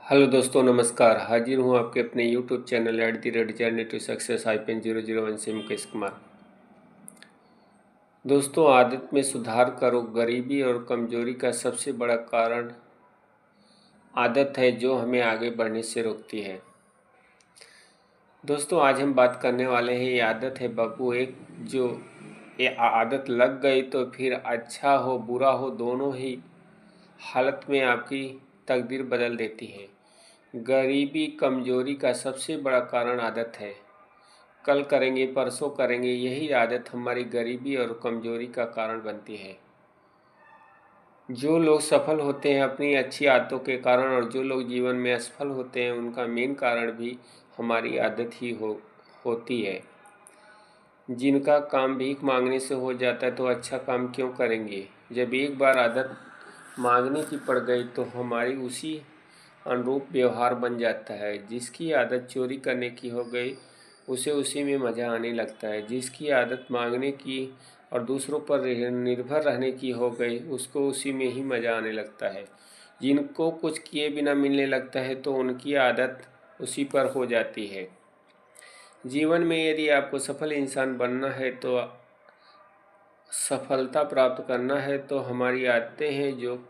Hello दोस्तों, नमस्कार। हाजिर हूँ आपके अपने YouTube channel @journey to success -001 से मुकेश कुमार। दोस्तों, आदत में सुधार करो। गरीबी और कमजोरी का सबसे बड़ा कारण आदत है जो हमें आगे बढ़ने से रोकती है। दोस्तों, आज हम बात करने वाले हैं, ये आदत है बाबू एक, जो ये आदत लग गई तो फिर अच्छा हो बुरा हो दोनों ही हालत में आपकी तकदीर बदल देती है। गरीबी कमजोरी का सबसे बड़ा कारण आदत है। कल करेंगे परसों करेंगे, यही आदत हमारी गरीबी और कमजोरी का कारण बनती है। जो लोग सफल होते हैं अपनी अच्छी आदतों के कारण, और जो लोग जीवन में असफल होते हैं उनका मेन कारण भी हमारी आदत ही होती है। जिनका काम भीख मांगने से हो जाता है तो अच्छा काम क्यों करेंगे। जब एक बार आदत मांगने की पड़ गई तो हमारी उसी अनुरूप व्यवहार बन जाता है। जिसकी आदत चोरी करने की हो गई उसे उसी में मज़ा आने लगता है। जिसकी आदत मांगने की और दूसरों पर निर्भर रहने की हो गई उसको उसी में ही मज़ा आने लगता है। जिनको कुछ किए बिना मिलने लगता है तो उनकी आदत उसी पर हो जाती है। जीवन में यदि आपको सफल इंसान बनना है तो सफलता प्राप्त करना है तो हमारी आदतें हैं जो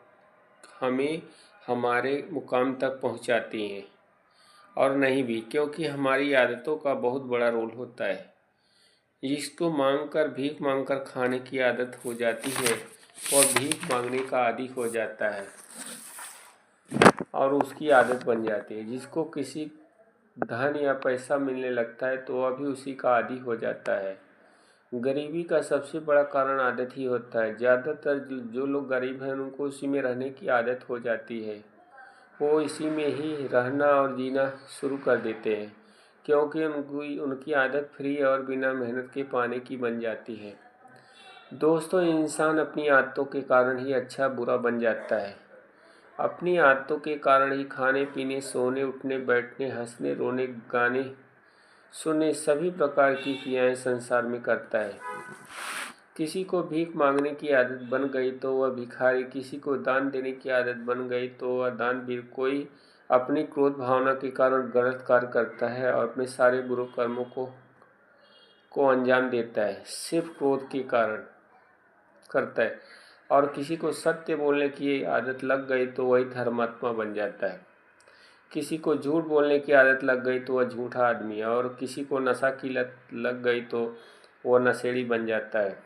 हमें हमारे मुकाम तक पहुंचाती हैं, और नहीं भी, क्योंकि हमारी आदतों का बहुत बड़ा रोल होता है। जिसको मांगकर भीख मांगकर खाने की आदत हो जाती है और भीख मांगने का आदी हो जाता है और उसकी आदत बन जाती है। जिसको किसी धन या पैसा मिलने लगता है तो वह भी उसी का आदी हो जाता है। गरीबी का सबसे बड़ा कारण आदत ही होता है। ज़्यादातर जो लोग गरीब हैं उनको उसी में रहने की आदत हो जाती है। वो इसी में ही रहना और जीना शुरू कर देते हैं, क्योंकि उनकी आदत फ्री और बिना मेहनत के पाने की बन जाती है। दोस्तों, इंसान अपनी आदतों के कारण ही अच्छा बुरा बन जाता है। अपनी आदतों के कारण ही खाने पीने, सोने उठने, बैठने, हंसने, रोने, गाने सुनने सभी प्रकार की क्रियाएं संसार में करता है। किसी को भीख मांगने की आदत बन गई तो वह भिखारी, किसी को दान देने की आदत बन गई तो वह दानवीर। कोई अपनी क्रोध भावना के कारण गलत कार्य करता है और अपने सारे बुरे कर्मों को अंजाम देता है, सिर्फ क्रोध के कारण करता है। और किसी को सत्य बोलने की आदत लग गई तो वही धर्मात्मा बन जाता है। किसी को झूठ बोलने की आदत लग गई तो वह झूठा आदमी है, और किसी को नशा की लत लग गई तो वह नशेड़ी बन जाता है,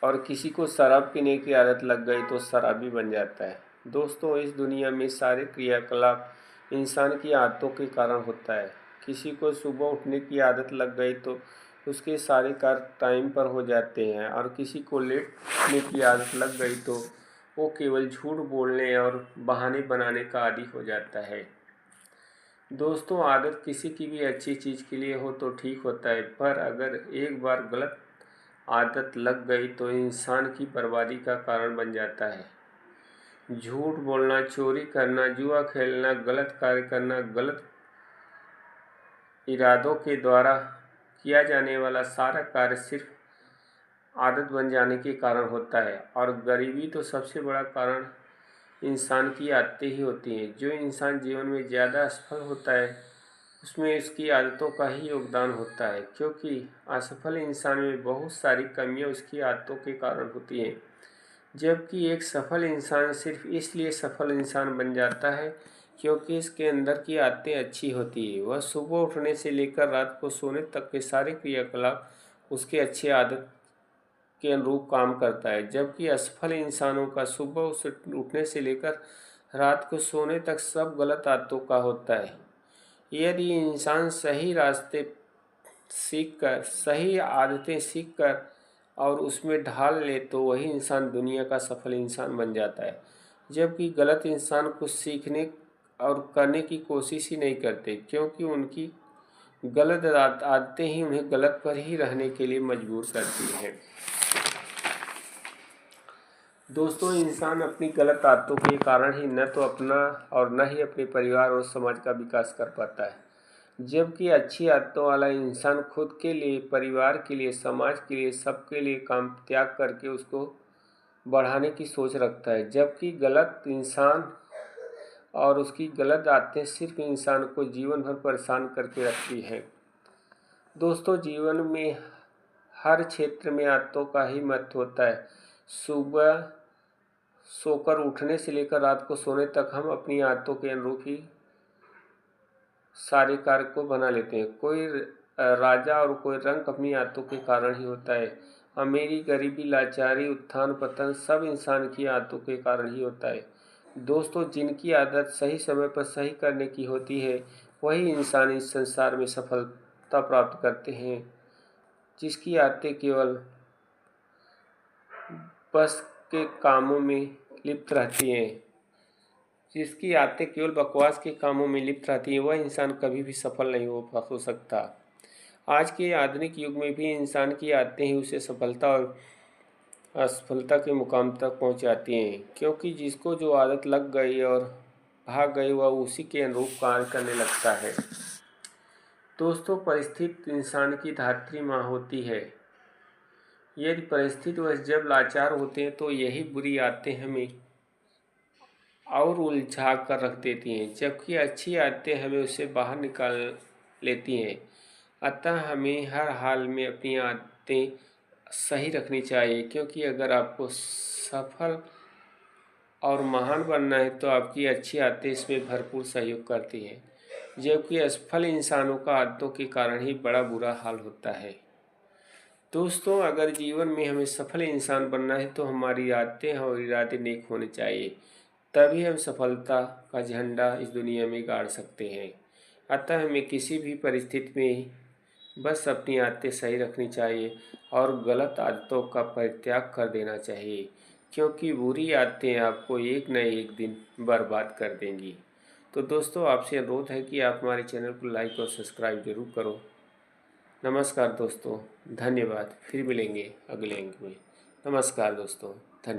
और किसी को शराब पीने की आदत लग गई तो शराबी बन जाता है। दोस्तों, इस दुनिया में सारे क्रियाकलाप इंसान की आदतों के कारण होता है। किसी को सुबह उठने की आदत लग गई तो उसके सारे कार्य टाइम पर हो जाते हैं, और किसी को लेट उठने की आदत लग गई तो वो केवल झूठ बोलने और बहाने बनाने का आदी हो जाता है। दोस्तों, आदत किसी की भी अच्छी चीज़ के लिए हो तो ठीक होता है, पर अगर एक बार गलत आदत लग गई तो इंसान की बर्बादी का कारण बन जाता है। झूठ बोलना, चोरी करना, जुआ खेलना, गलत कार्य करना, गलत इरादों के द्वारा किया जाने वाला सारा कार्य सिर्फ आदत बन जाने के कारण होता है। और गरीबी तो सबसे बड़ा कारण इंसान की आदतें ही होती हैं। जो इंसान जीवन में ज़्यादा असफल होता है उसमें इसकी आदतों का ही योगदान होता है, क्योंकि असफल इंसान में बहुत सारी कमियां उसकी आदतों के कारण होती हैं। जबकि एक सफल इंसान सिर्फ इसलिए सफल इंसान बन जाता है क्योंकि इसके अंदर की आदतें अच्छी होती है। वह सुबह उठने से लेकर रात को सोने तक के सारे क्रियाकलाप उसके अच्छे आदत के अनुरूप काम करता है। जबकि असफल इंसानों का सुबह से उठने से लेकर रात को सोने तक सब गलत आदतों का होता है। यदि इंसान सही रास्ते सीखकर, सही आदतें सीखकर और उसमें ढाल ले तो वही इंसान दुनिया का सफल इंसान बन जाता है। जबकि गलत इंसान कुछ सीखने और करने की कोशिश ही नहीं करते, क्योंकि उनकी गलत आदतें ही उन्हें गलत पर ही रहने के लिए मजबूर करती हैं। दोस्तों, इंसान अपनी गलत आदतों के कारण ही न तो अपना और न ही अपने परिवार और समाज का विकास कर पाता है। जबकि अच्छी आदतों वाला इंसान खुद के लिए, परिवार के लिए, समाज के लिए, सबके लिए काम त्याग करके उसको बढ़ाने की सोच रखता है। जबकि गलत इंसान और उसकी गलत आदतें सिर्फ इंसान को जीवन भर परेशान करके रखती हैं। दोस्तों, जीवन में हर क्षेत्र में आदतों का ही महत्व होता है। सुबह सोकर उठने से लेकर रात को सोने तक हम अपनी आदतों के अनुरूप ही सारे कार्य को बना लेते हैं। कोई राजा और कोई रंक अपनी आदतों के कारण ही होता है। अमीरी, गरीबी, लाचारी, उत्थान पतन सब इंसान की आदतों के कारण ही होता है। दोस्तों, जिनकी आदत सही समय पर सही करने की होती है वही इंसान इस संसार में सफलता प्राप्त करते हैं। जिसकी आदतें केवल बस के कामों में लिप्त रहती हैं, जिसकी आदतें केवल बकवास के कामों में लिप्त रहती हैं, वह इंसान कभी भी सफल नहीं हो सकता। आज के आधुनिक युग में भी इंसान की आदतें ही उसे सफलता और असफलता के मुकाम तक पहुंचाती हैं, क्योंकि जिसको जो आदत लग गई और भाग गई वह उसी के अनुरूप कार्य करने लगता है। दोस्तों, परिस्थिति इंसान की धात्री माँ होती है। यदि परिस्थितिवश जब लाचार होते हैं तो यही बुरी आदतें हमें और उलझा कर रख देती हैं, जबकि अच्छी आदतें हमें उससे बाहर निकाल लेती हैं। अतः हमें हर हाल में अपनी आदतें सही रखनी चाहिए, क्योंकि अगर आपको सफल और महान बनना है तो आपकी अच्छी आदतें इसमें भरपूर सहयोग करती हैं, जबकि असफल इंसानों का आदतों के कारण ही बड़ा बुरा हाल होता है। दोस्तों, अगर जीवन में हमें सफल इंसान बनना है तो हमारी आदतें और इरादे नेक होने चाहिए, तभी हम सफलता का झंडा इस दुनिया में गाड़ सकते हैं। अतः हमें किसी भी परिस्थिति में बस अपनी आदतें सही रखनी चाहिए और गलत आदतों का परित्याग कर देना चाहिए, क्योंकि बुरी आदतें आपको एक न एक दिन बर्बाद कर देंगी। तो दोस्तों, आपसे अनुरोध है कि आप हमारे चैनल को लाइक और सब्सक्राइब जरूर करो। नमस्कार दोस्तों, धन्यवाद। फिर मिलेंगे अगले अंक में। नमस्कार दोस्तों, धन्यवाद।